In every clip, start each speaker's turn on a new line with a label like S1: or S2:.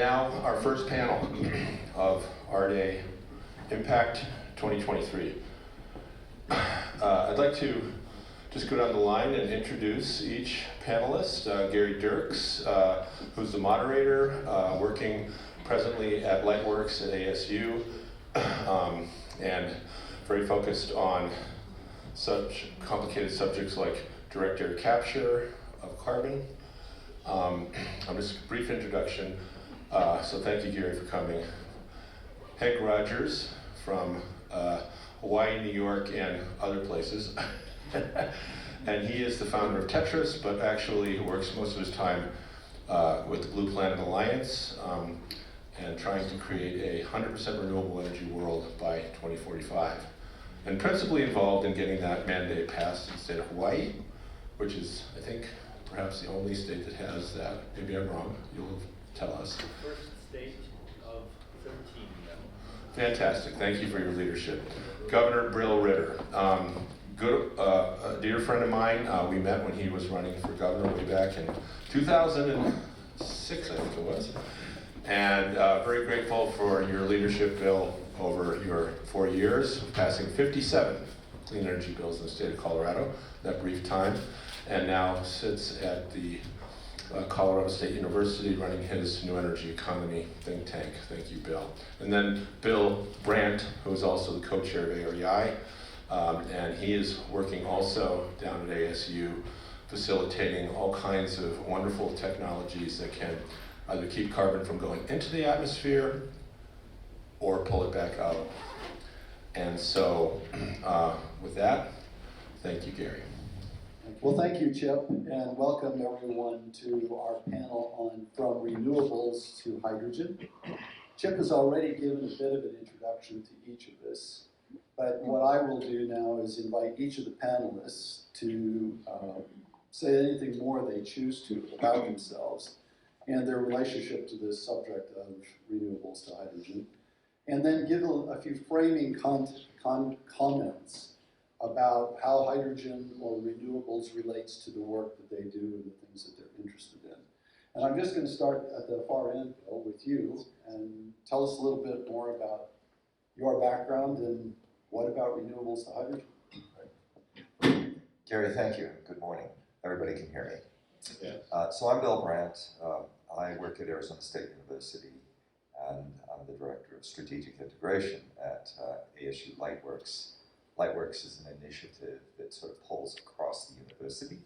S1: now our first panel of AREDAY Impact 2023. I'd like to just go down the line and introduce each panelist. Gary Dirks, who's the moderator, working presently at Lightworks at ASU, and very focused on such complicated subjects like direct air capture of carbon. Just a brief introduction. So thank you, Gary, for coming. Henk Rogers from Hawaii, New York, and other places. And he is the founder of Tetris, but actually works most of his time with the Blue Planet Alliance and trying to create a 100% renewable energy world by 2045. And principally involved in getting that mandate passed in the state of Hawaii, which is, I think, perhaps the only state that has that. Maybe I'm wrong. You'll tell us.
S2: First state of 13.
S1: Fantastic. Thank you for your leadership. Governor Bill Ritter. A dear friend of mine. We met when he was running for governor way back in 2006, I think it was. And very grateful for your leadership, Bill, over your 4 years, passing 57 clean energy bills in the state of Colorado, that brief time, and now sits at the Colorado State University running his New Energy Economy think tank. Thank you, Bill. And then Bill Brandt, who is also the co-chair of AREI, and he is working also down at ASU, facilitating all kinds of wonderful technologies that can either keep carbon from going into the atmosphere or pull it back out. And so, with that, thank you, Gary.
S3: Well, thank you, Chip, and welcome everyone to our panel on From Renewables to Hydrogen. Chip has already given a bit of an introduction to each of us, but what I will do now is invite each of the panelists to say anything more they choose to about themselves and their relationship to this subject of renewables to hydrogen, and then give a few framing comments about how hydrogen or renewables relates to the work that they do and the things that they're interested in. And I'm just going to start at the far end, Bill, with you, and tell us a little bit more about your background and what about renewables to hydrogen.
S4: Gary, thank you. Good morning. Everybody can hear me.
S1: Yeah.
S4: So I'm Bill Brandt. I work at Arizona State University, and I'm the Director of Strategic Integration at ASU Lightworks. Lightworks is an initiative that sort of pulls across the university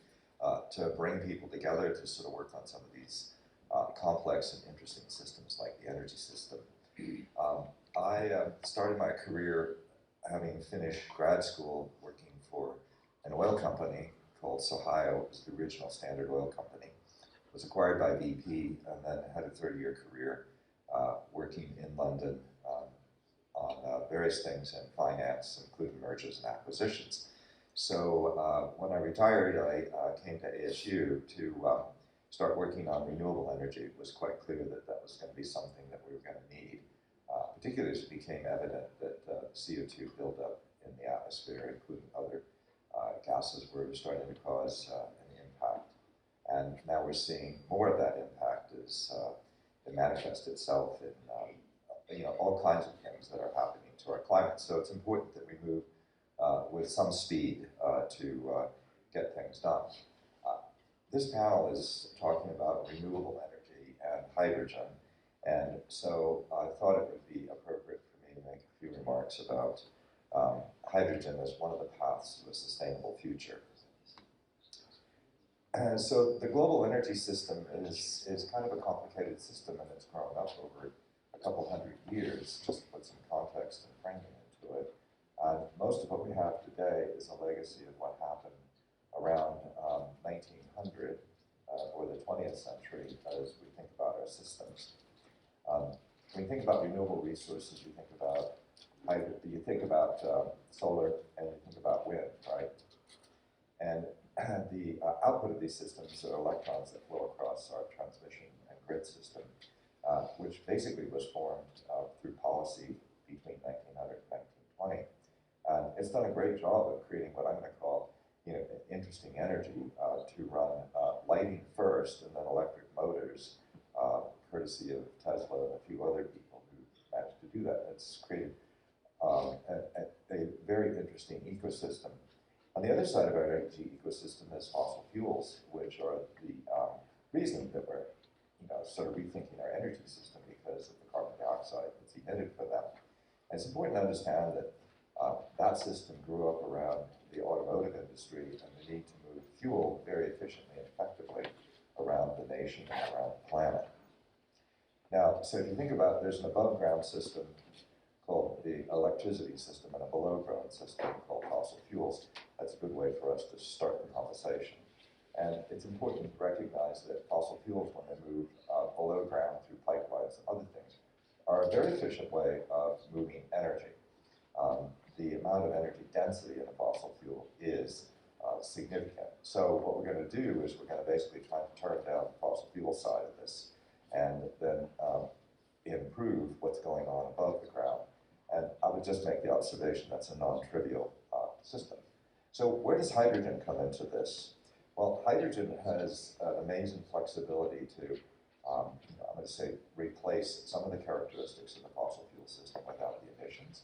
S4: to bring people together to sort of work on some of these complex and interesting systems like the energy system. I started my career having finished grad school working for an oil company called Sohio. It was the original Standard Oil Company. It was acquired by BP and then had a 30-year career working in London on various things in finance, including mergers and acquisitions. So when I retired, I came to ASU to start working on renewable energy. It was quite clear that that was going to be something that we were going to need, particularly as it became evident that CO2 buildup in the atmosphere, including other gases, were starting to cause an impact. And now we're seeing more of that impact as it manifests itself in all kinds of things that are happening to our climate. So it's important that we move with some speed to get things done. This panel is talking about renewable energy and hydrogen, and so I thought it would be appropriate for me to make a few remarks about hydrogen as one of the paths to a sustainable future. So the global energy system is kind of a complicated system, and it's grown up over a couple hundred years, just to put some context and framing into it. And most of what we have today is a legacy of what happened around 1900 or the 20th century as we think about our systems. When you think about renewable resources, you think about solar, and you think about wind, right? And the output of these systems are electrons that flow across our transmission and grid system, which basically was formed through policy between 1900 and 1920. And it's done a great job of creating what I'm going to call interesting energy to run lighting first and then electric motors, courtesy of Tesla ecosystem. On the other side of our energy ecosystem is fossil fuels, which are the reason that we're sort of rethinking our energy system because of the carbon dioxide that's emitted for them. And it's important to understand that that system grew up around the automotive industry and the need to move fuel very efficiently and effectively around the nation and around the planet. Now, so if you think about, there's an above-ground system called the electricity system and a below-ground system called fossil fuels. That's a good way for us to start the conversation. And it's important to recognize that fossil fuels, when they move below ground through pipelines and other things, are a very efficient way of moving energy. The amount of energy density in a fossil fuel is significant. So what we're going to do is we're going to basically try to turn down the fossil fuel side of this and then improve what's going on above the ground. And I would just make the observation that's a non-trivial system. So where does hydrogen come into this? Well, hydrogen has amazing flexibility to, I'm going to say, replace some of the characteristics of the fossil fuel system without the emissions.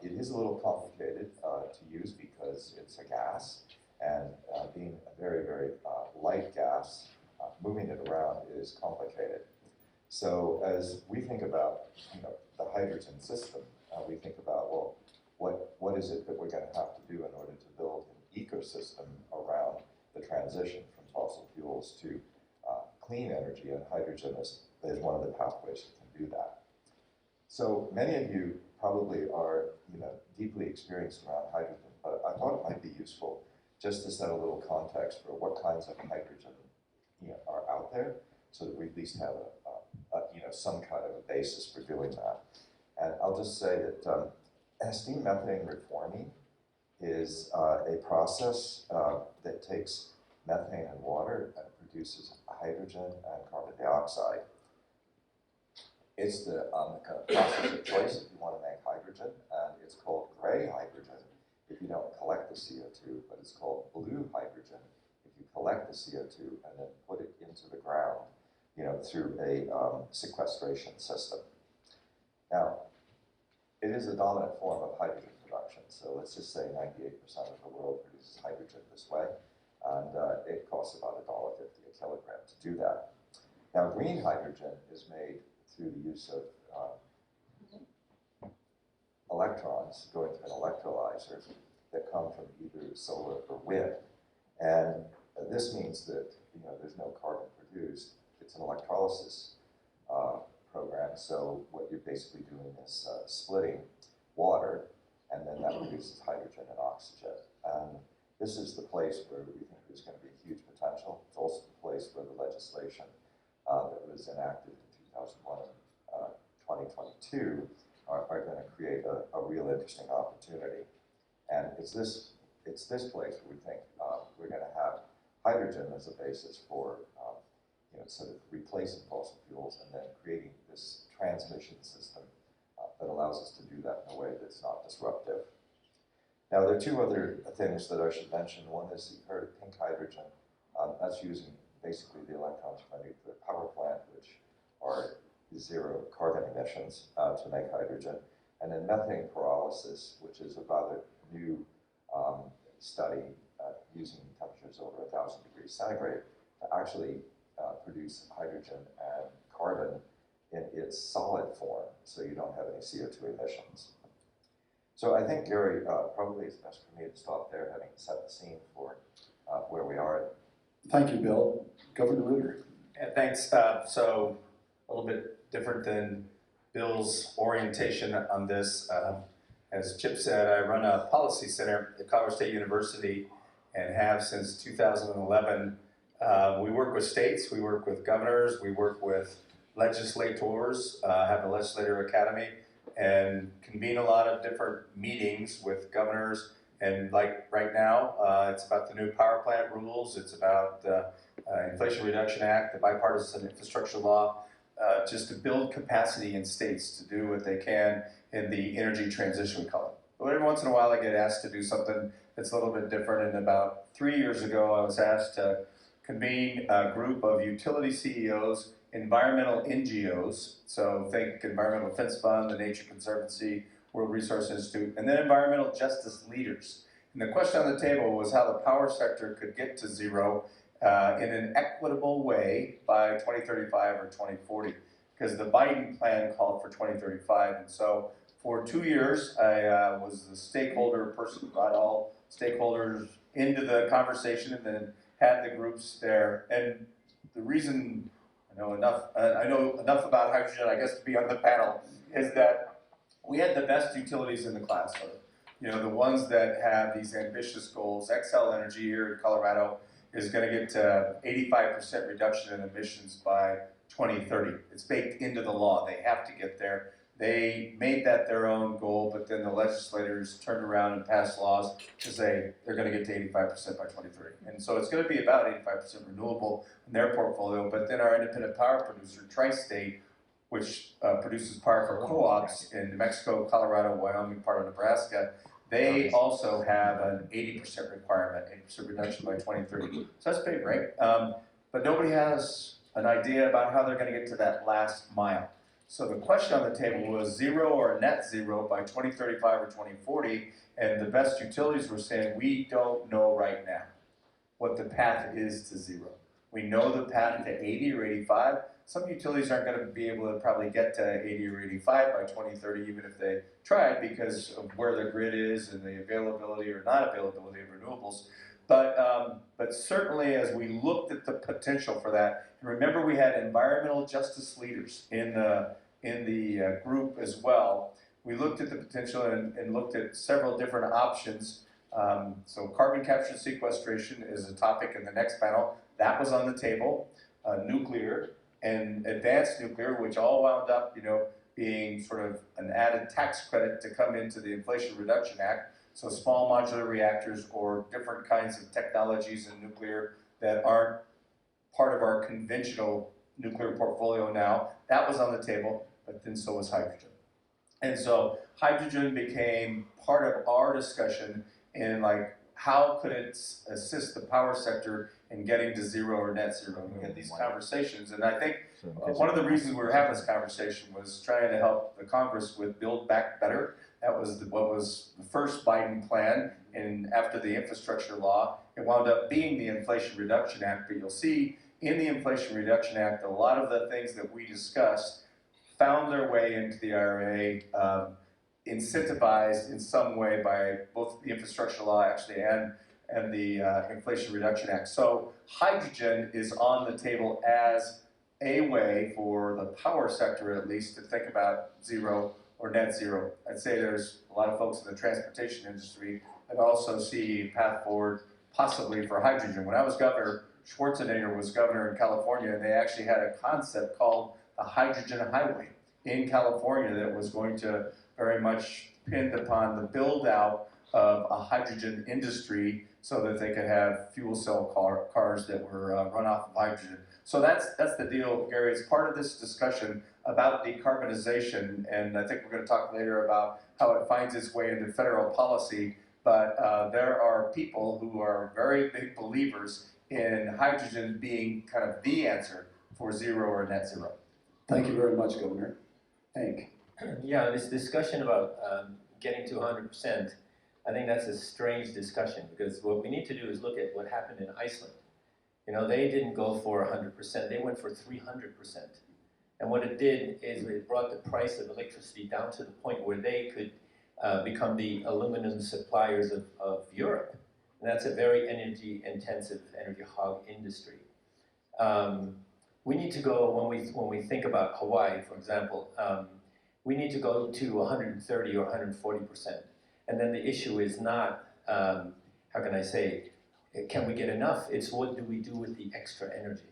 S4: It is a little complicated to use because it's a gas, and being a very, very light gas, moving it around is complicated. So as we think about the hydrogen system, we think about, well, what is it that we're going to have to do in order to build an ecosystem around the transition from fossil fuels to clean energy, and hydrogen is one of the pathways that can do that. So many of you probably are deeply experienced around hydrogen, but I thought it might be useful just to set a little context for what kinds of hydrogen are out there, so that we at least have some kind of a basis for doing that. And I'll just say that steam methane reforming is a process that takes methane and water and produces hydrogen and carbon dioxide. It's the kind of process of choice if you want to make hydrogen, and it's called gray hydrogen if you don't collect the CO2, but it's called blue hydrogen if you collect the CO2 and then put it into the ground, through a sequestration system. Now, it is a dominant form of hydrogen production, so let's just say 98% of the world produces hydrogen this way, and it costs about $1.50 a kilogram to do that. Now, green hydrogen is made through the use of electrons going through an electrolyzer that come from either solar or wind. And this means that there's no carbon produced. It's an electrolysis program, so what you're basically doing is splitting water, and then that produces hydrogen and oxygen. And this is the place where we think there's going to be huge potential. It's also the place where the legislation that was enacted in 2001 and 2022 are going to create a real interesting opportunity. And it's this place where we think we're going to have hydrogen as a basis for sort of replacing fossil fuels and then creating this transmission system that allows us to do that in a way that's not disruptive. Now, there are two other things that I should mention. One is, you've heard of pink hydrogen. That's using basically the electrons from a nuclear power plant, which are zero carbon emissions to make hydrogen. And then methane pyrolysis, which is a rather new study using temperatures over 1,000 degrees centigrade to actually produce hydrogen and carbon in its solid form, so you don't have any CO2 emissions. So I think, Gary, probably it's best for me to stop there, having set the scene for where we are.
S3: Thank you, Bill. Governor Ritter.
S5: Yeah, thanks. So a little bit different than Bill's orientation on this. As Chip said, I run a policy center at Colorado State University and have since 2011. We work with states, we work with governors, we work with legislators, have a legislator academy, and convene a lot of different meetings with governors. And like right now, it's about the new power plant rules, it's about the Inflation Reduction Act, the bipartisan infrastructure law, just to build capacity in states to do what they can in the energy transition, we call it. But every once in a while I get asked to do something that's a little bit different, and about 3 years ago I was asked to convene a group of utility CEOs, environmental NGOs, so think Environmental Defense Fund, the Nature Conservancy, World Resource Institute, and then environmental justice leaders. And the question on the table was how the power sector could get to zero in an equitable way by 2035 or 2040, because the Biden plan called for 2035. And so for 2 years, I was the stakeholder person, brought all stakeholders into the conversation and then had the groups there. And the reason I know enough about hydrogen, I guess, to be on the panel, is that we had the best utilities in the class. So, the ones that have these ambitious goals. Xcel Energy here in Colorado is going to get to 85% reduction in emissions by 2030. It's baked into the law. They have to get there. They made that their own goal, but then the legislators turned around and passed laws to say they're going to get to 85% by 2030. And so it's going to be about 85% renewable in their portfolio, but then our independent power producer, Tri-State, which produces power for co-ops in New Mexico, Colorado, Wyoming, part of Nebraska, they also have an 80% requirement, 80% reduction by 2030. So that's big, right? But nobody has an idea about how they're going to get to that last mile. So the question on the table was zero or net zero by 2035 or 2040, and the best utilities were saying, we don't know right now what the path is to zero. We know the path to 80 or 85. Some utilities aren't going to be able to probably get to 80 or 85 by 2030, even if they tried, because of where the grid is and the availability or not availability of renewables. But certainly as we looked at the potential for that, remember we had environmental justice leaders in the group as well. We looked at the potential and looked at several different options. So carbon capture and sequestration is a topic in the next panel. That was on the table. Nuclear and advanced nuclear, which all wound up, being sort of an added tax credit to come into the Inflation Reduction Act. So small modular reactors or different kinds of technologies in nuclear that aren't part of our conventional nuclear portfolio now. That was on the table, but then so was hydrogen. And so hydrogen became part of our discussion in how could it assist the power sector in getting to zero or net zero? We had these conversations, and I think one of the reasons we were having this conversation was trying to help the Congress with Build Back Better. That was what was the first Biden plan, and after the infrastructure law, it wound up being the Inflation Reduction Act. But you'll see in the Inflation Reduction Act, a lot of the things that we discussed found their way into the IRA, incentivized in some way by both the infrastructure law actually and the Inflation Reduction Act. So hydrogen is on the table as a way for the power sector at least to think about zero or net zero. I'd say there's a lot of folks in the transportation industry that also see a path forward possibly for hydrogen. When I was governor, Schwarzenegger was governor in California, and they actually had a concept called the hydrogen highway in California that was going to very much pinned upon the build out of a hydrogen industry so that they could have fuel cell cars that were run off of hydrogen. So that's the deal, Gary. It's part of this discussion about decarbonization, and I think we're going to talk later about how it finds its way into federal policy, but there are people who are very big believers in hydrogen being kind of the answer for zero or net zero.
S3: Thank you very much, Governor. Henk.
S2: Yeah, this discussion about getting to 100%, I think that's a strange discussion, because what we need to do is look at what happened in Iceland. They didn't go for 100%, they went for 300%. And what it did is it brought the price of electricity down to the point where they could become the aluminum suppliers of Europe. And that's a very energy-intensive, energy-hog industry. We need to go, when we think about Hawaii, for example, we need to go to 130 or 140%. And then the issue is not, how can I say, can we get enough? It's what do we do with the extra energy?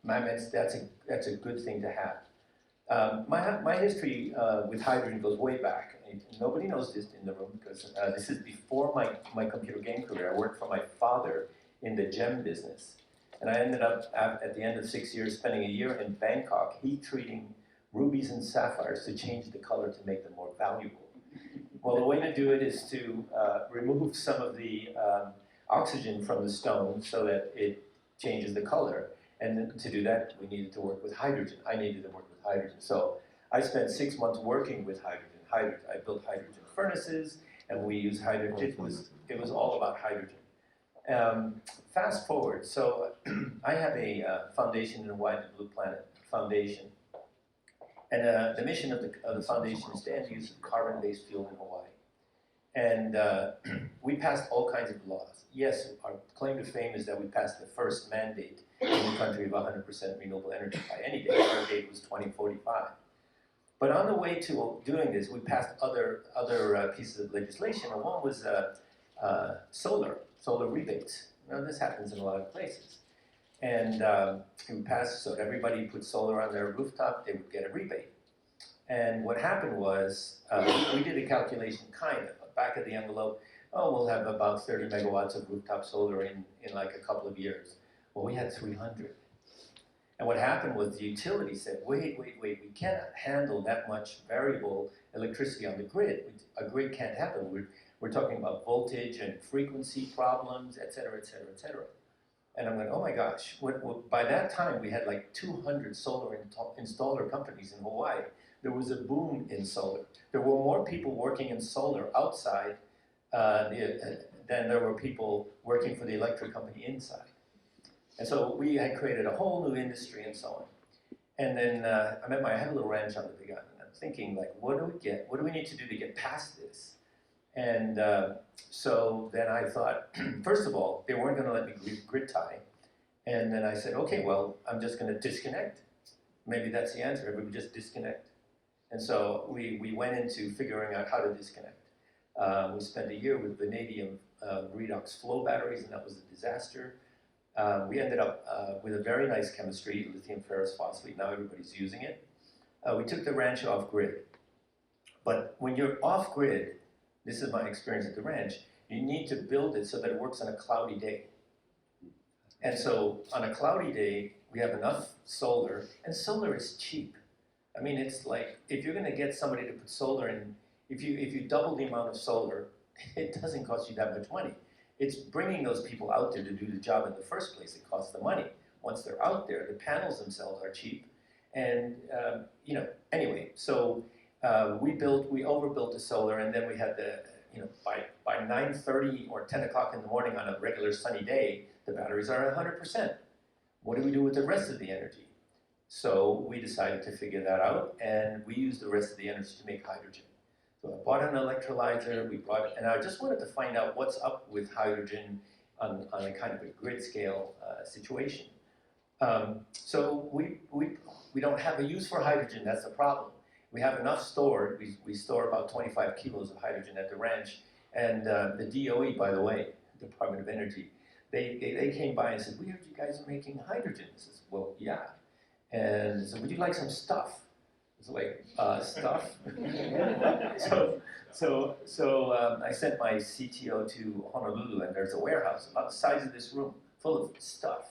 S2: That's a good thing to have. My history with hydrogen goes way back. Nobody knows this in the room because this is before my computer game career. I worked for my father in the gem business. And I ended up, at the end of 6 years, spending a year in Bangkok, heat treating rubies and sapphires to change the color to make them more valuable. Well, the way to do it is to remove some of the oxygen from the stone so that it changes the color. And then to do that, we needed to work with hydrogen. I needed to work with hydrogen. So I spent 6 months working with hydrogen. I built hydrogen furnaces, and we use hydrogen. It was all about hydrogen. Fast forward, so I have a foundation in Hawaii, the Blue Planet Foundation, and the mission of the foundation is to end the use of carbon-based fuel in Hawaii. And we passed all kinds of laws. Yes, our claim to fame is that we passed the first mandate in the country of 100% renewable energy by any date. Our date was 2045. But on the way to doing this, we passed other pieces of legislation, and one was solar rebates. Now, this happens in a lot of places. And we passed so that everybody put solar on their rooftop, they would get a rebate. And what happened was, we did a calculation kind of, back of the envelope, we'll have about 30 megawatts of rooftop solar in like a couple of years. Well, we had 300. And what happened was the utility said, wait, we cannot handle that much variable electricity on the grid. A grid can't happen. We're talking about voltage and frequency problems, et cetera, et cetera, et cetera. And I'm going, oh my gosh. By that time, we had like 200 solar installer companies in Hawaii. There was a boom in solar. There were more people working in solar outside than there were people working for the electric company inside. And so we had created a whole new industry and so on. And then I had a little ranch on the Big Island. I'm thinking, like, what do we need to do to get past this? And so then I thought, first of all, they weren't going to let me grid tie. And then I said, okay, well, I'm just going to disconnect. Maybe that's the answer. Everybody just disconnect. And so we went into figuring out how to disconnect. We spent a year with vanadium redox flow batteries, and that was a disaster. We ended up with a very nice chemistry, lithium ferrous phosphate. Now everybody's using it. We took the ranch off grid. But when you're off grid, this is my experience at the ranch, you need to build it so that it works on a cloudy day. And so on a cloudy day, we have enough solar, and solar is cheap. I mean, it's like, if you're going to get somebody to put solar in, if you double the amount of solar, it doesn't cost you that much money. It's bringing those people out there to do the job in the first place. It costs the money. Once they're out there, the panels themselves are cheap. And, anyway, so we overbuilt the solar, and then we had by 9:30 or 10 o'clock in the morning on a regular sunny day, the batteries are at 100%. What do we do with the rest of the energy? So we decided to figure that out, and we used the rest of the energy to make hydrogen. So I bought an electrolyzer, and I just wanted to find out what's up with hydrogen on a kind of a grid scale situation. So we don't have a use for hydrogen, that's the problem. We have enough stored, we store about 25 kilos of hydrogen at the ranch, and the DOE, by the way, Department of Energy, they came by and said, we heard you guys are making hydrogen. I says, well, yeah. And they said, would you like some stuff? It's like, stuff? So I sent my CTO to Honolulu, and there's a warehouse about the size of this room full of stuff.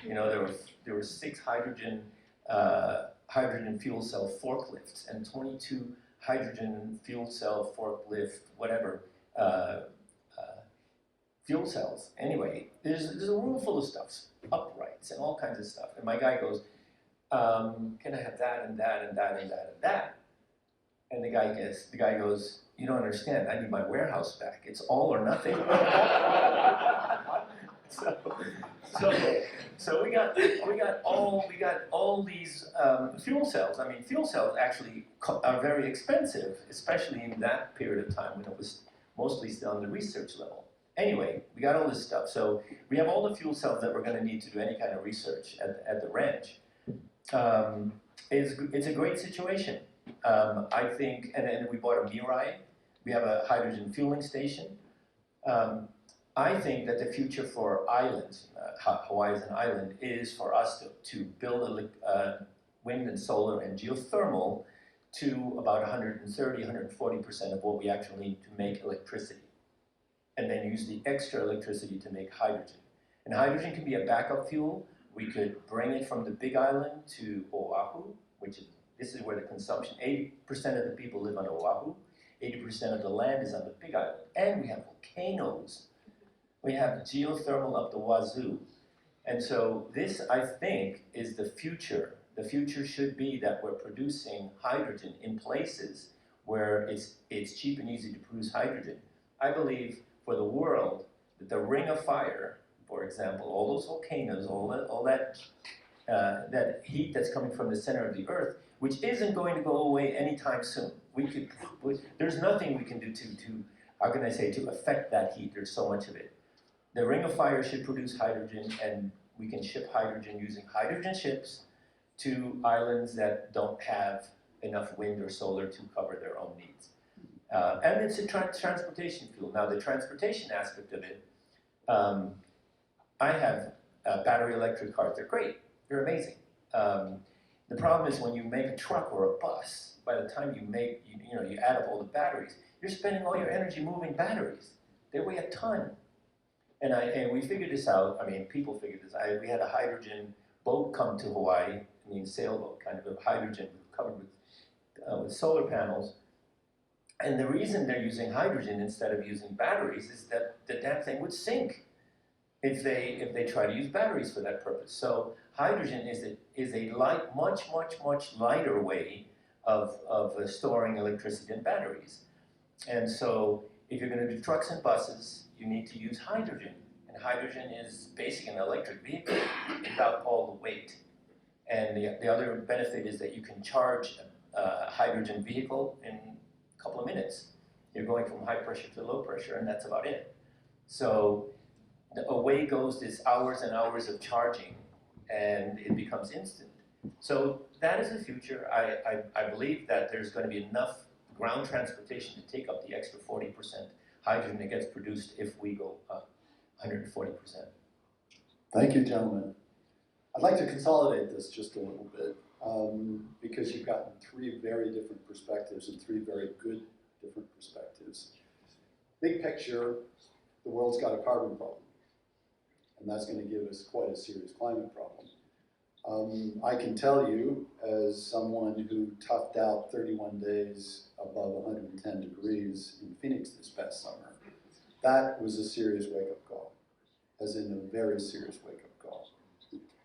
S2: There were 6 hydrogen fuel cell forklifts and 22 hydrogen fuel cell forklift, whatever, fuel cells. Anyway, there's a room full of stuff, uprights and all kinds of stuff. And my guy goes, can I have that and that and that and that and that? And the guy goes, you don't understand, I need my warehouse back. It's all or nothing. So we got all these fuel cells. I mean, fuel cells actually are very expensive, especially in that period of time when it was mostly still on the research level. Anyway, we got all this stuff. So we have all the fuel cells that we're going to need to do any kind of research at the ranch. It's a great situation. I think, and we bought a Mirai. We have a hydrogen fueling station. I think that the future for islands, Hawaii is an island, is for us to build wind and solar and geothermal to about 130, 140% of what we actually need to make electricity. And then use the extra electricity to make hydrogen. And hydrogen can be a backup fuel. We could bring it from the Big Island to Oahu, this is where the consumption, 80% of the people live on Oahu, 80% of the land is on the Big Island. And we have volcanoes. We have geothermal up the wazoo. And so this, I think, is the future. The future should be that we're producing hydrogen in places where it's cheap and easy to produce hydrogen. I believe for the world that the ring of fire, for example, all those volcanoes, all that heat that's coming from the center of the earth, which isn't going to go away anytime soon. There's nothing we can do to how can I say, to affect that heat. There's so much of it. The ring of fire should produce hydrogen, and we can ship hydrogen using hydrogen ships to islands that don't have enough wind or solar to cover their own needs. And it's a transportation fuel. Now, the transportation aspect of it, I have battery electric cars. They're great. They're amazing. The problem is when you make a truck or a bus, by the time you add up all the batteries, you're spending all your energy moving batteries. They weigh a ton. And we figured this out. I mean, people figured this out. We had a hydrogen boat come to Hawaii, sailboat, kind of a hydrogen covered with solar panels. And the reason they're using hydrogen instead of using batteries is that the damn thing would sink if they try to use batteries for that purpose. So hydrogen is a much lighter way of storing electricity than batteries. And so if you're going to do trucks and buses, you need to use hydrogen. And hydrogen is basically an electric vehicle without all the weight. And the other benefit is that you can charge a hydrogen vehicle in a couple of minutes. You're going from high pressure to low pressure, and that's about it. So away goes this hours and hours of charging, and it becomes instant. So that is the future. I believe that there's going to be enough ground transportation to take up the extra 40% hydrogen that gets produced if we go 140%.
S3: Thank you, gentlemen. I'd like to consolidate this just a little bit because you've gotten three very different perspectives and three very good different perspectives. Big picture, the world's got a carbon problem, and that's going to give us quite a serious climate problem. I can tell you, as someone who toughed out 31 days above 110 degrees in Phoenix this past summer, that was a serious wake-up call, as in a very serious wake-up call.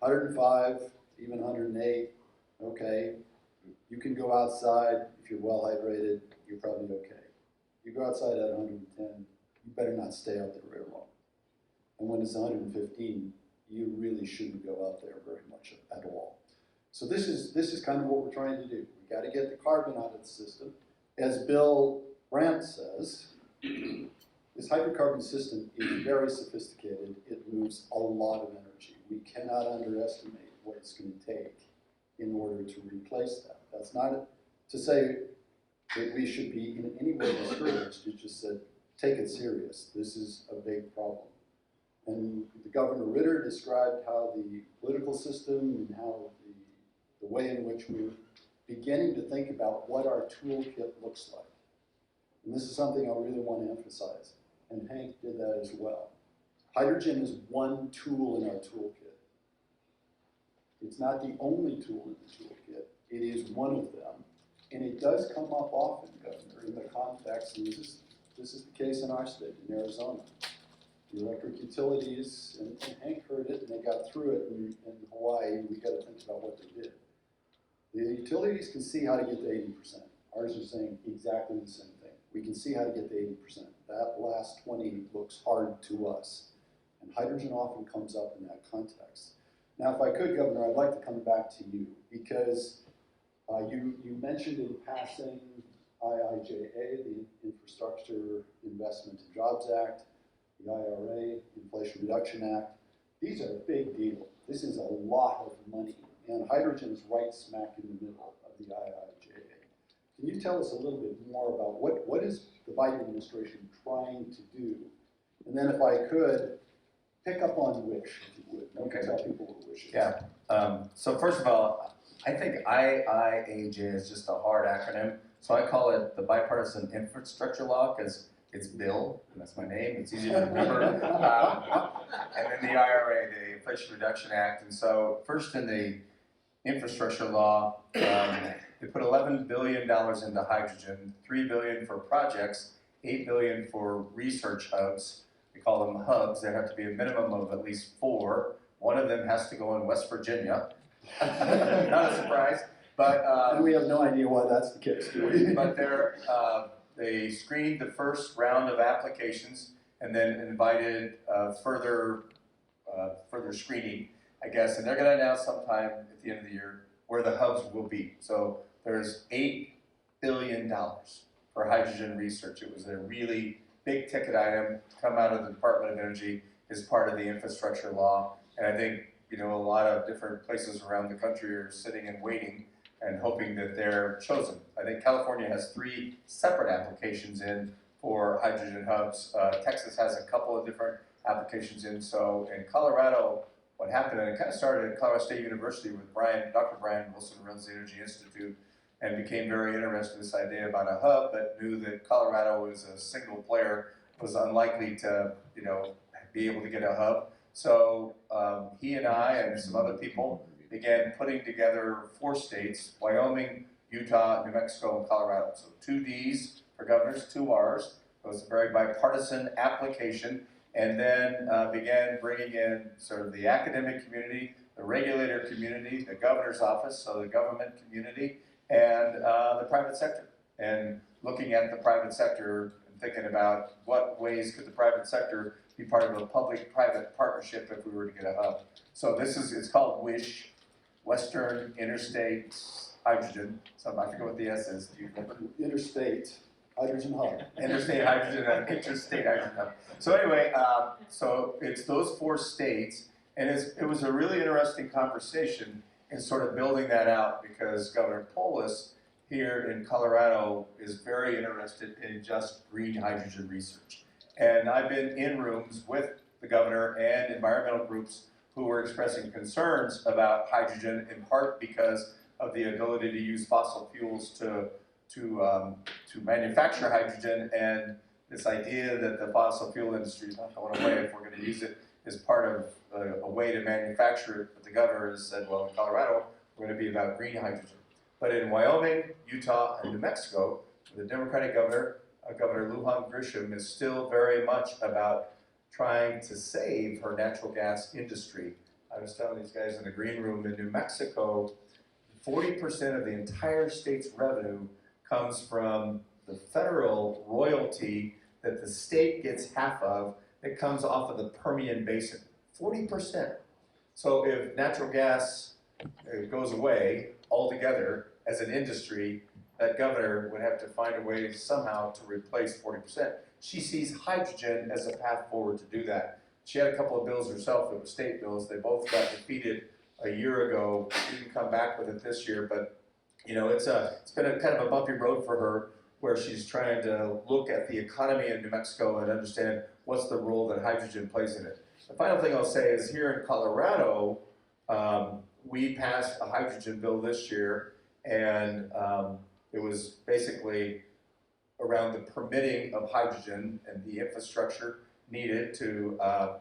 S3: 105, even 108, okay. You can go outside, if you're well hydrated, you're probably okay. You go outside at 110, you better not stay out there very long. And when it's 115, you really shouldn't go out there very much at all. So this is kind of what we're trying to do. We got to get the carbon out of the system. As Bill Brandt says, this hydrocarbon system is very sophisticated. It moves a lot of energy. We cannot underestimate what it's going to take in order to replace that. That's not to say that we should be in any way discouraged. It just said, take it serious. This is a big problem. And the Governor Ritter described how the political system and how the way in which we're beginning to think about what our toolkit looks like. And this is something I really want to emphasize. And Henk did that as well. Hydrogen is one tool in our toolkit. It's not the only tool in the toolkit. It is one of them. And it does come up often, Governor, in the context, and this is the case in our state, in Arizona. The electric utilities, and Henk heard it, and they got through it in Hawaii. We got to think about what they did. The utilities can see how to get to 80%. Ours are saying exactly the same thing. We can see how to get to 80%. That last 20 looks hard to us. And hydrogen often comes up in that context. Now, if I could, Governor, I'd like to come back to you, because you mentioned in passing AREI-AREDAY, the Infrastructure Investment and Jobs Act, the IRA, Inflation Reduction Act. These are a big deal. This is a lot of money, and hydrogen is right smack in the middle of the AREI-AREDAY. Can you tell us a little bit more about what is the Biden administration trying to do? And then if I could, pick up on WISH, if you would. Okay. Tell people what WISH is.
S5: Yeah. So first of all, I think AREI-AREDAY is just a hard acronym. So I call it the Bipartisan Infrastructure Law, because it's Bill, and that's my name, it's easy to remember. And then the IRA, the Inflation Reduction Act. And so first in the infrastructure law, they put $11 billion into hydrogen, $3 billion for projects, $8 billion for research hubs. We call them hubs. There have to be a minimum of at least 4. One of them has to go in West Virginia. Not a surprise. But
S3: and we have no idea why that's the case, do we?
S5: But they're they screened the first round of applications and then invited further screening, I guess, and they're going to announce sometime at the end of the year where the hubs will be. So there's $8 billion for hydrogen research. It was a really big ticket item to come out of the Department of Energy as part of the infrastructure law. And I think, you know, a lot of different places around the country are sitting and waiting and hoping that they're chosen. I think California has 3 separate applications in for hydrogen hubs. Texas has a couple of different applications in. So in Colorado, what happened, and it kind of started at Colorado State University with Dr. Brian Wilson, who runs the Energy Institute, and became very interested in this idea about a hub, but knew that Colorado was a single player, was unlikely to, you know, be able to get a hub. So he and I and some other people began putting together 4 states, Wyoming, Utah, New Mexico, and Colorado. So 2 Ds for governors, 2 Rs. It was a very bipartisan application, and then began bringing in sort of the academic community, the regulator community, the governor's office, so the government community, and the private sector. And looking at the private sector and thinking about what ways could the private sector be part of a public-private partnership if we were to get a hub. So this is, it's called WISH, Western Interstate Hydrogen. So I forget what the S is. Do you remember?
S3: Interstate Hydrogen Hub.
S5: Interstate Hydrogen and Interstate Hydrogen Hub. So anyway, so it's those 4 states, and it was a really interesting conversation in sort of building that out because Governor Polis here in Colorado is very interested in just green hydrogen research. And I've been in rooms with the governor and environmental groups who were expressing concerns about hydrogen, in part because of the ability to use fossil fuels to manufacture hydrogen, and this idea that the fossil fuel industry is not going away if we're going to use it as part of a way to manufacture it. But the governor has said, well, in Colorado, we're going to be about green hydrogen. But in Wyoming, Utah, and New Mexico, the Democratic governor, Governor Lujan Grisham, is still very much about trying to save her natural gas industry. I was telling these guys in the green room in New Mexico, 40% of the entire state's revenue comes from the federal royalty that the state gets half of that comes off of the Permian Basin. 40%. So if natural gas goes away altogether as an industry, that governor would have to find a way somehow to replace 40%. She sees hydrogen as a path forward to do that. She had a couple of bills herself that were state bills. They both got defeated a year ago. She didn't come back with it this year, but you know, it's been a kind of a bumpy road for her where she's trying to look at the economy in New Mexico and understand what's the role that hydrogen plays in it. The final thing I'll say is here in Colorado, we passed a hydrogen bill this year, and it was basically around the permitting of hydrogen and the infrastructure needed to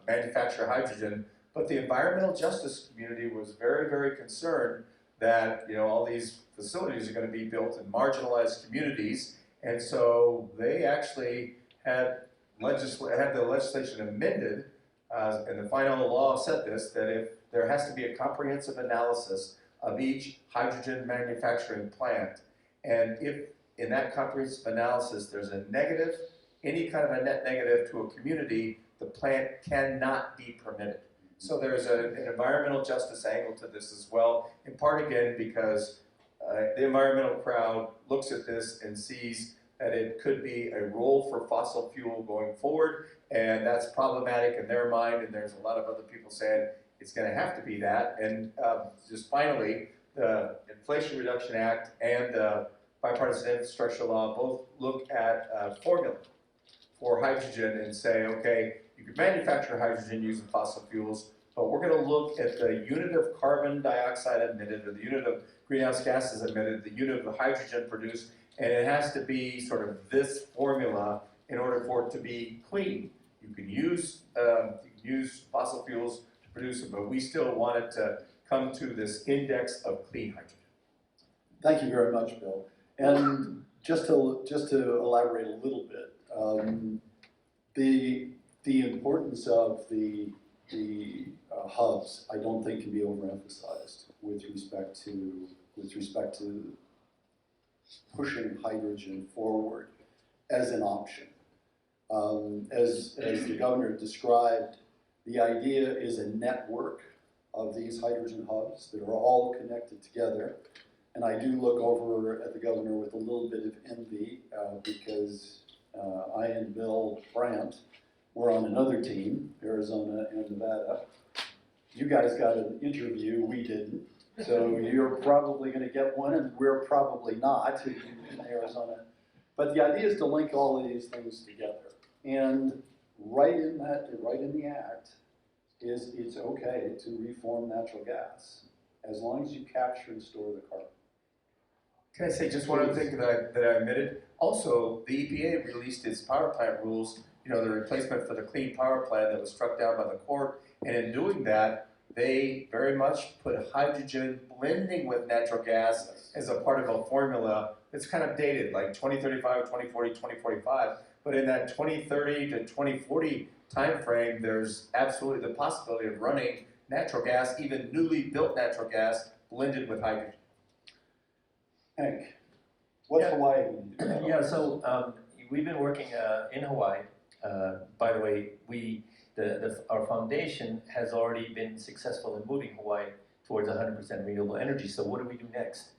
S5: manufacture hydrogen. But the environmental justice community was very, very concerned that, you know, all these facilities are going to be built in marginalized communities, and so they actually had the legislation amended, and the final law said this, that if there has to be a comprehensive analysis of each hydrogen manufacturing plant, and if in that comprehensive analysis there's a negative, any kind of a net negative to a community, the plant cannot be permitted. So there's an environmental justice angle to this as well, in part again because the environmental crowd looks at this and sees that it could be a role for fossil fuel going forward, and that's problematic in their mind, and there's a lot of other people saying it's going to have to be that. And just finally, the Inflation Reduction Act and the bipartisan infrastructure law both look at a formula for hydrogen and say, okay, you can manufacture hydrogen using fossil fuels, but we're going to look at the unit of carbon dioxide emitted, or the unit of greenhouse gases emitted, the unit of hydrogen produced, and it has to be sort of this formula in order for it to be clean. You can use fossil fuels to produce it, but we still want it to come to this index of clean hydrogen.
S3: Thank you very much, Bill. And just to elaborate a little bit, the importance of the hubs, I don't think can be overemphasized with respect to pushing hydrogen forward. as an option. As the governor described, the idea is a network of these hydrogen hubs that are all connected together. And I do look over at the governor with a little bit of envy because I and Bill Brandt were on another team, Arizona and Nevada. You guys got an interview, we didn't. So you're probably going to get one, and we're probably not in Arizona. But the idea is to link all of these things together. And right in the act is it's okay to reform natural gas as long as you capture and store the carbon.
S5: Can I say just one other thing that I omitted? Also, the EPA released its power plant rules, you know, the replacement for the clean power plan that was struck down by the court. And in doing that, they very much put hydrogen blending with natural gas as a part of a formula that's kind of dated, like 2035, 2040, 2045. But in that 2030 to 2040 timeframe, there's absolutely the possibility of running natural gas, even newly built natural gas, blended with hydrogen.
S3: Henk, what's Hawaii going to do?
S2: Yeah, so we've been working in Hawaii. By the way, our foundation has already been successful in moving Hawaii towards 100% renewable energy. So what do we do next?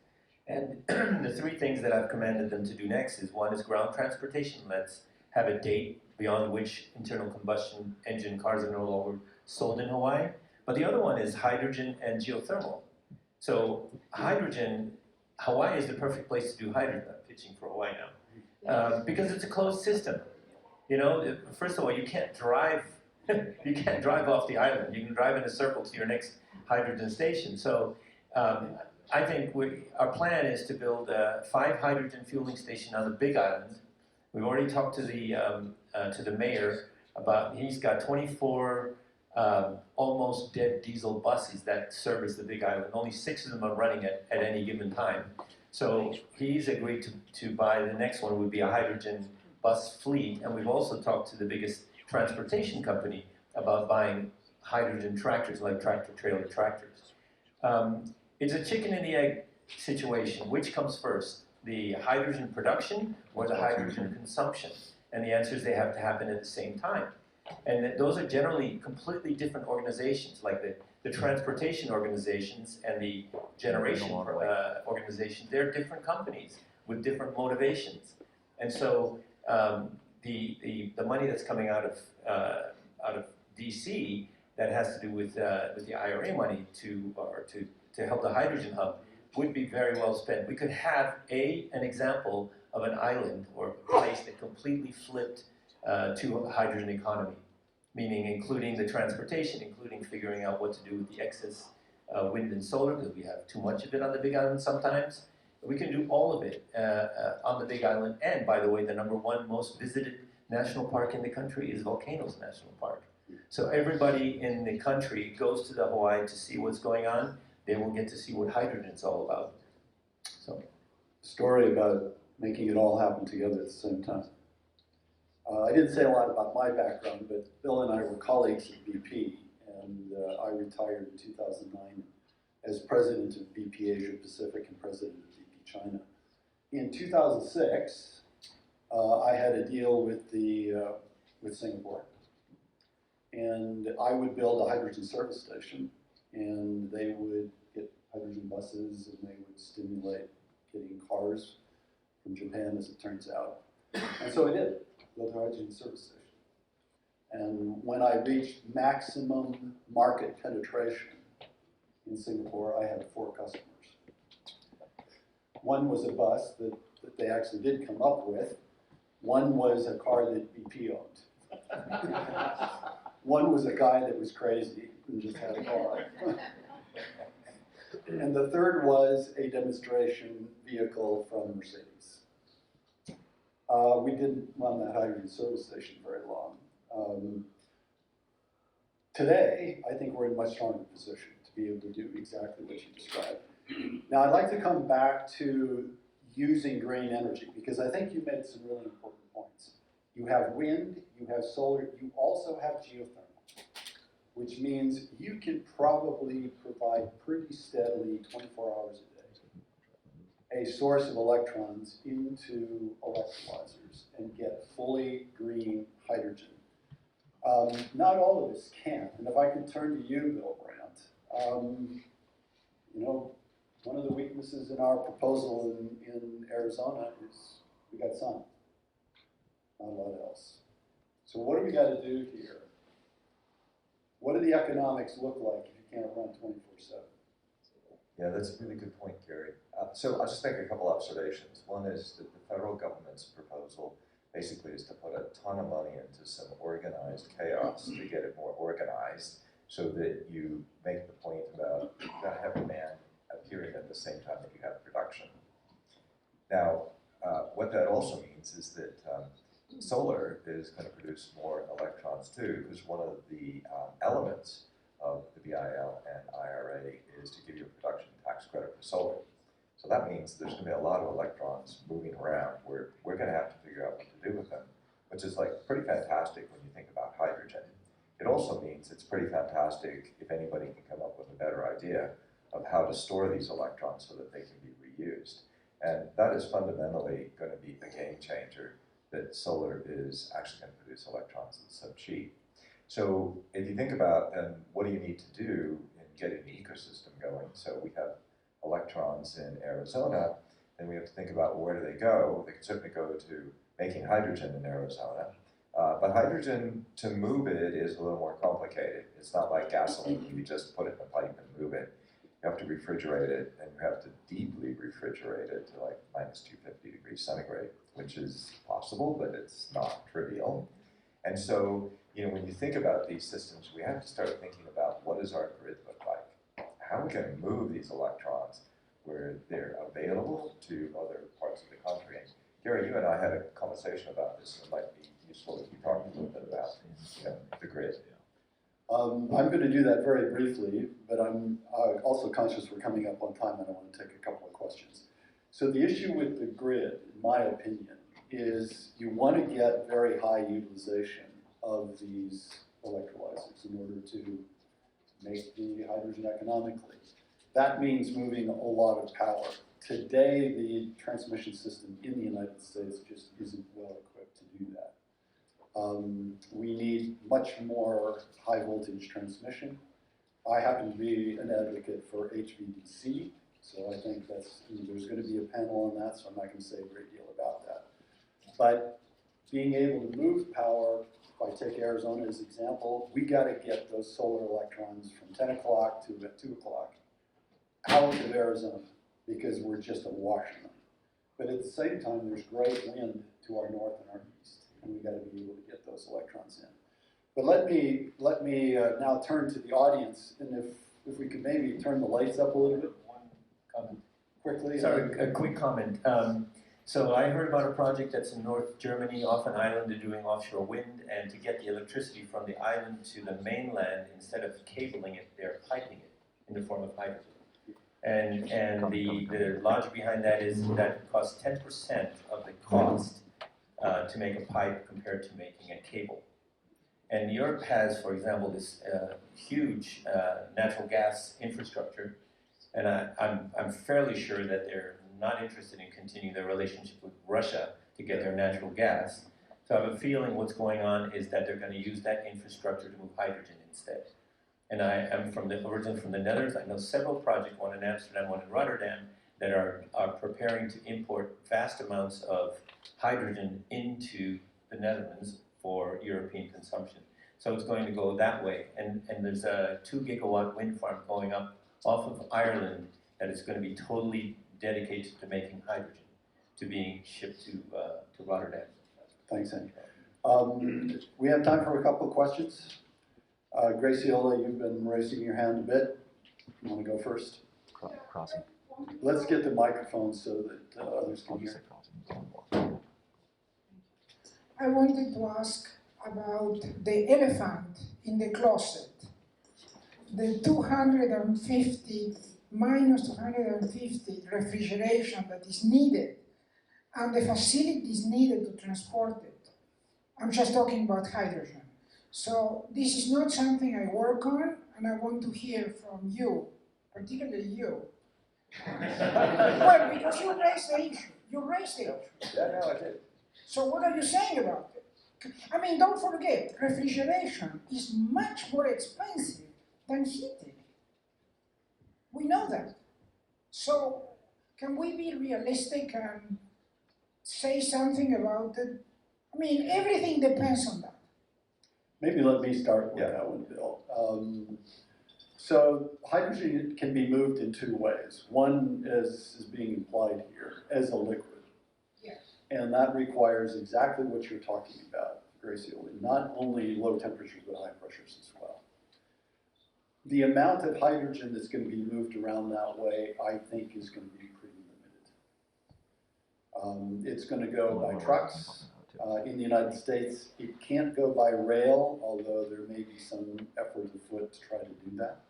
S2: And the three things that I've commanded them to do next is, one is ground transportation. Let's have a date beyond which internal combustion engine cars are no longer sold in Hawaii. But the other one is hydrogen and geothermal. So hydrogen, Hawaii is the perfect place to do hydrogen. I'm pitching for Hawaii now. Because it's a closed system. You know, first of all, you can't drive off the island. You can drive in a circle to your next hydrogen station. So I think our plan is to build 5 hydrogen fueling stations on the Big Island. We've already talked to the mayor about, he's got 24 almost dead diesel buses that service the Big Island. Only 6 of them are running at any given time. So he's agreed to buy, the next one would be a hydrogen bus fleet. And we've also talked to the biggest transportation company about buying hydrogen tractors, like tractor-trailer tractors. It's a chicken and the egg situation. Which comes first, the hydrogen production or the hydrogen consumption? And the answer is they have to happen at the same time. And those are generally completely different organizations, like the transportation organizations and the generation organizations. They're different companies with different motivations. And so the money that's coming out of DC that has to do with the IRA money to help the hydrogen hub would be very well spent. We could have an example of an island or a place that completely flipped to a hydrogen economy, meaning including the transportation, including figuring out what to do with the excess wind and solar, because we have too much of it on the Big Island sometimes. We can do all of it on the Big Island. And by the way, the #1 most visited national park in the country is Volcanoes National Park. So everybody in the country goes to the Hawaii to see what's going on. They will get to see what hydrogen's all about. So,
S3: Story about making it all happen together at the same time. I didn't say a lot about my background, but Bill and I were colleagues at BP, and I retired in 2009 as president of BP Asia Pacific and president of BP China. In 2006, I had a deal with Singapore, and I would build a hydrogen service station, and they would get hydrogen buses, and they would stimulate getting cars from Japan, as it turns out. And so I did, built a hydrogen service station. And when I reached maximum market penetration in Singapore, I had 4 customers. One was a bus that they actually did come up with. One was a car that BP owned. One was a guy that was crazy and just had a car. And the third was a demonstration vehicle from Mercedes. We didn't run that hydrogen service station very long. Today, I think we're in a much stronger position to be able to do exactly what you described. Now, I'd like to come back to using green energy, because I think you made some really important points. You have wind, you have solar, you also have geothermal, which means you can probably provide pretty steadily 24 hours a day a source of electrons into electrolyzers and get fully green hydrogen. Not all of us can, and if I could turn to you, Bill Brandt, you know, one of the weaknesses in our proposal in Arizona is we got sun, not a lot else. So what do we got to do here? What do the economics look like if you can't run 24/7?
S4: Yeah, that's a really good point, Gary. So I'll just make a couple observations. One is that the federal government's proposal basically is to put a ton of money into some organized chaos to get it more organized, so that you make the point about you've got to have demand appearing at the same time that you have production. Now, what that also means is that solar is going to produce more electrons too, because one of the elements of the BIL and IRA is to give you a production tax credit for solar. So that means there's going to be a lot of electrons moving around where we're going to have to figure out what to do with them, which is like pretty fantastic when you think about hydrogen. It also means it's pretty fantastic if anybody can come up with a better idea of how to store these electrons so that they can be reused. And that is fundamentally going to be a game changer, that solar is actually going to produce electrons that's so cheap. So if you think about what do you need to do in getting the ecosystem going, so we have electrons in Arizona, then we have to think about where do they go. They can certainly go to making hydrogen in Arizona, but hydrogen, to move it, is a little more complicated. It's not like gasoline, you just put it in a pipe and move it. You have to refrigerate it, and you have to deeply refrigerate it to like minus 250 degrees centigrade, which is possible, but it's not trivial. And so, you know, when you think about these systems, we have to start thinking about what does our grid look like? How are we going to move these electrons where they're available to other parts of the country? And Gary, you and I had a conversation about this, and it might be useful if you talk a little bit about, you know, the grid.
S3: I'm going to do that very briefly, but I'm also conscious we're coming up on time and I want to take a couple of questions. So the issue with the grid, in my opinion, is you want to get very high utilization of these electrolyzers in order to make the hydrogen economically. That means moving a lot of power. Today, the transmission system in the United States just isn't well equipped to do that. We need much more high voltage transmission. I happen to be an advocate for HVDC, so I think there's going to be a panel on that, so I'm not going to say a great deal about that. But being able to move power, if I take Arizona as an example, we got to get those solar electrons from 10 o'clock to 2 o'clock out of Arizona, because we're just awash in them. But at the same time, there's great wind to our north and our east, and we got to be able to get those electrons in. But let me now turn to the audience, and if we could maybe turn the lights up a little bit.
S2: One comment.
S3: Quickly.
S2: Sorry, a quick comment. So I heard about a project that's in North Germany, off an island. They're doing offshore wind, and to get the electricity from the island to the mainland, instead of cabling it, they're piping it in the form of hydrogen. And the logic behind that is that it costs 10% of the cost to make a pipe compared to making a cable. And Europe has, for example, this huge natural gas infrastructure, and I'm fairly sure that they're not interested in continuing their relationship with Russia to get their natural gas. So I have a feeling what's going on is that they're going to use that infrastructure to move hydrogen instead. And I am originally from the Netherlands. I know several projects, one in Amsterdam, one in Rotterdam, that are preparing to import vast amounts of hydrogen into the Netherlands for European consumption. So it's going to go that way. And there's a 2 gigawatt wind farm going up off of Ireland that is going to be totally dedicated to making hydrogen, to being shipped to Rotterdam.
S3: Thanks, Henk. We have time for a couple of questions. Graciola, you've been raising your hand a bit. You want to go first?
S6: Crossing.
S3: Let's get the microphone so that others can hear.
S7: I wanted to ask about the elephant in the closet. The 250, minus 250 refrigeration that is needed, and the facilities needed to transport it. I'm just talking about hydrogen. So this is not something I work on, and I want to hear from you, particularly you, Well, because you raised the issue. You raised the issue.
S4: Yeah, no, I did.
S7: So what are you saying about it? I mean, don't forget, refrigeration is much more expensive than heating. We know that. So can we be realistic and say something about it? I mean, everything depends on that.
S3: Maybe let me start with that one, Bill. So hydrogen can be moved in two ways. One is being implied here as a liquid.
S7: Yes.
S3: And that requires exactly what you're talking about, Gracio, not only low temperatures, but high pressures as well. The amount of hydrogen that's going to be moved around that way, I think, is going to be pretty limited. It's going to go by trucks. In the United States, it can't go by rail, although there may be some effort afoot to try to do that.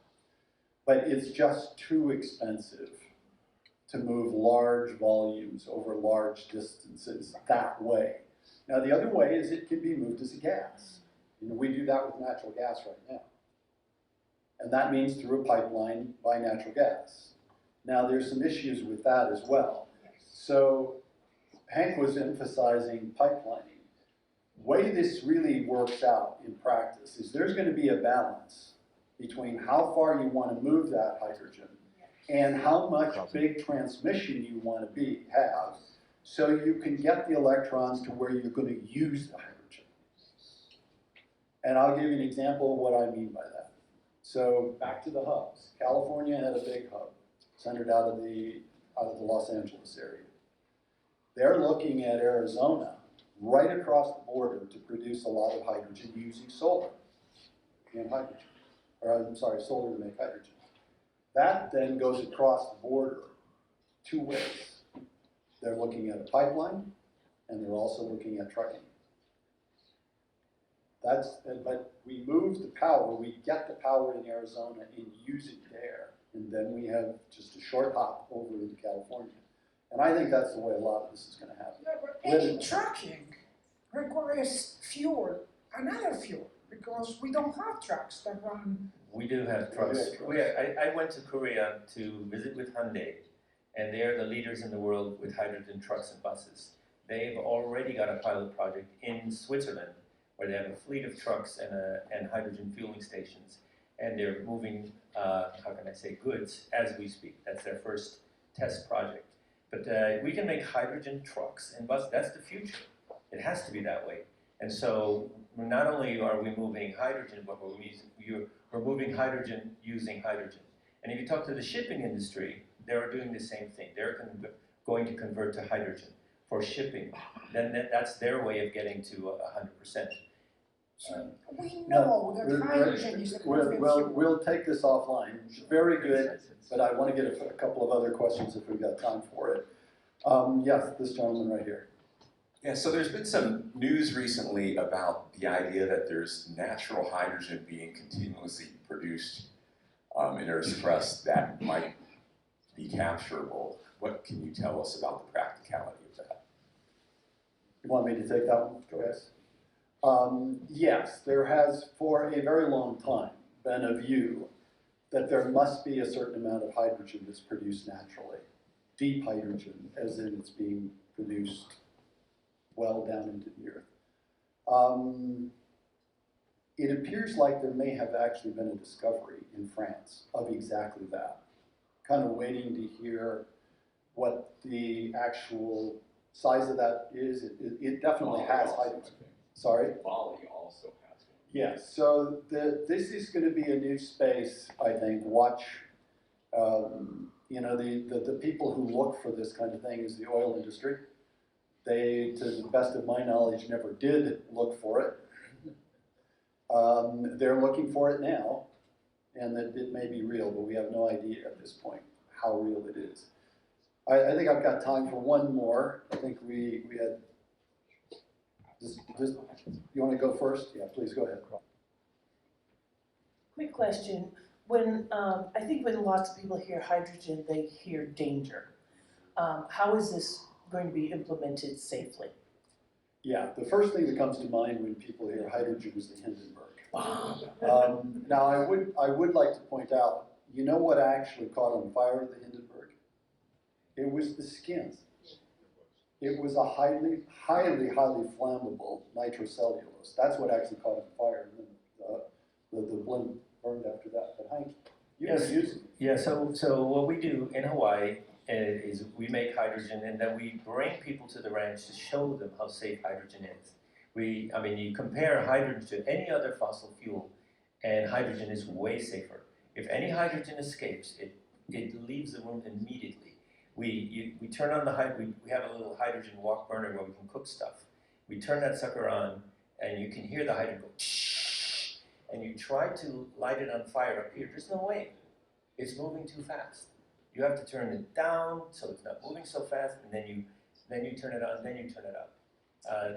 S3: But it's just too expensive to move large volumes over large distances that way. Now, the other way is it can be moved as a gas. You know, we do that with natural gas right now. And that means through a pipeline by natural gas. Now, there's some issues with that as well. So Henk was emphasizing pipelining. The way this really works out in practice is there's going to be a balance between how far you want to move that hydrogen and how much big transmission you want to have so you can get the electrons to where you're going to use the hydrogen. And I'll give you an example of what I mean by that. So back to the hubs. California had a big hub centered out of the Los Angeles area. They're looking at Arizona right across the border to produce a lot of hydrogen using solar and hydrogen. Or I'm sorry, solar to make hydrogen. That then goes across the border two ways. They're looking at a pipeline, and they're also looking at trucking. But we move the power, we get the power in Arizona and use it there, and then we have just a short hop over into California. And I think that's the way a lot of this is going to happen.
S7: Yeah, but any trucking requires fuel, another fuel, because we don't have trucks that run.
S2: We do have trucks. I went to Korea to visit with Hyundai, and they're the leaders in the world with hydrogen trucks and buses. They've already got a pilot project in Switzerland where they have a fleet of trucks and hydrogen fueling stations, and they're moving, how can I say, goods as we speak. That's their first test project. But we can make hydrogen trucks and buses. That's the future. It has to be that way. And so not only are we moving hydrogen, but we're moving hydrogen using hydrogen. And if you talk to the shipping industry, they're doing the same thing. They're going to convert to hydrogen for shipping. Then that's their way of getting to 100%.
S7: So we know that hydrogen is the perfect fuel.
S3: We'll take this offline. Very good, but I want to get a couple of other questions if we've got time for it. Yes, this gentleman right here.
S6: Yeah, so there's been some news recently about the idea that there's natural hydrogen being continuously produced in Earth's crust that might be capturable. What can you tell us about the practicality of that?
S3: You want me to take that one? Go ahead. Yes, there has for a very long time been a view that there must be a certain amount of hydrogen that's produced naturally. Deep hydrogen, as in it's being produced well down into the earth. It appears like there may have actually been a discovery in France of exactly that. Kind of waiting to hear what the actual size of that is. It definitely has hydrogen. Sorry?
S6: Bali also has one.
S3: Yes, so this is going to be a new space, I think. Watch, you know, the people who look for this kind of thing is the oil industry. They, to the best of my knowledge, never did look for it. They're looking for it now, and that it may be real, but we have no idea at this point how real it is. I think I've got time for one more. I think we had, just you want to go first? Yeah, please go ahead.
S8: Quick question. When I think when lots of people hear hydrogen, they hear danger. How is this going to be implemented safely?
S3: Yeah, the first thing that comes to mind when people hear hydrogen is the Hindenburg. Now, I would like to point out, you know what actually caught on fire at the Hindenburg? It was the skins. It was a highly flammable nitrocellulose. That's what actually caught on fire, and then the blend burned after that. But Henk, you
S2: Yes.
S3: were using it.
S2: Yeah, so what we do in Hawaii is we make hydrogen, and then we bring people to the ranch to show them how safe hydrogen is. I mean, you compare hydrogen to any other fossil fuel, and hydrogen is way safer. If any hydrogen escapes, it leaves the room immediately. We turn on we have a little hydrogen walk burner where we can cook stuff. We turn that sucker on, and you can hear the hydrogen go, shh, and you try to light it on fire up here. There's no way. It's moving too fast. You have to turn it down so it's not moving so fast, and then you turn it on, then you turn it up.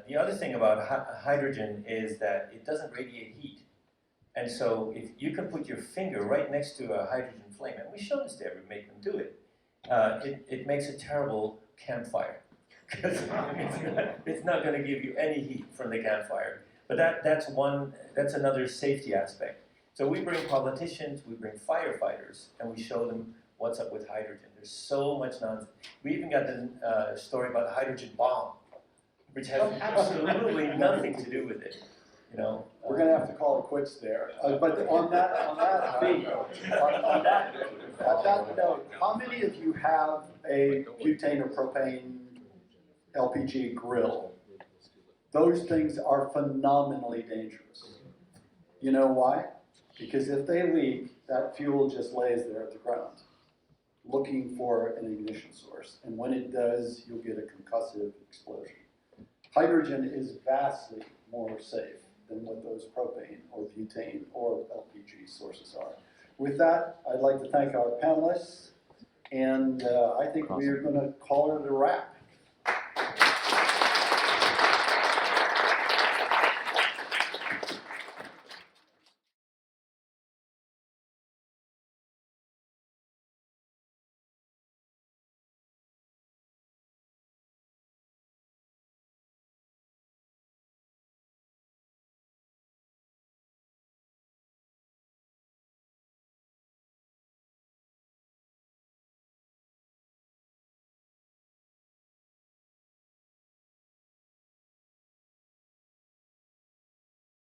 S2: The other thing about hydrogen is that it doesn't radiate heat. And so if you can put your finger right next to a hydrogen flame, and we show this to every make them do it, it makes a terrible campfire. Because it's not going to give you any heat from the campfire. But that's another safety aspect. So we bring politicians, we bring firefighters, and we show them what's up with hydrogen. There's so much nonsense. We even got the story about the hydrogen bomb, which has absolutely nothing to do with it. You know,
S3: We're going to have to call it quits there. But on that theme, on that note, how many of you have a butane or propane LPG grill? Those things are phenomenally dangerous. You know why? Because if they leak, that fuel just lays there at the ground, looking for an ignition source. And when it does, you'll get a concussive explosion. Hydrogen is vastly more safe than what those propane or butane or LPG sources are. With that, I'd like to thank our panelists, and I think we are going to call it a wrap.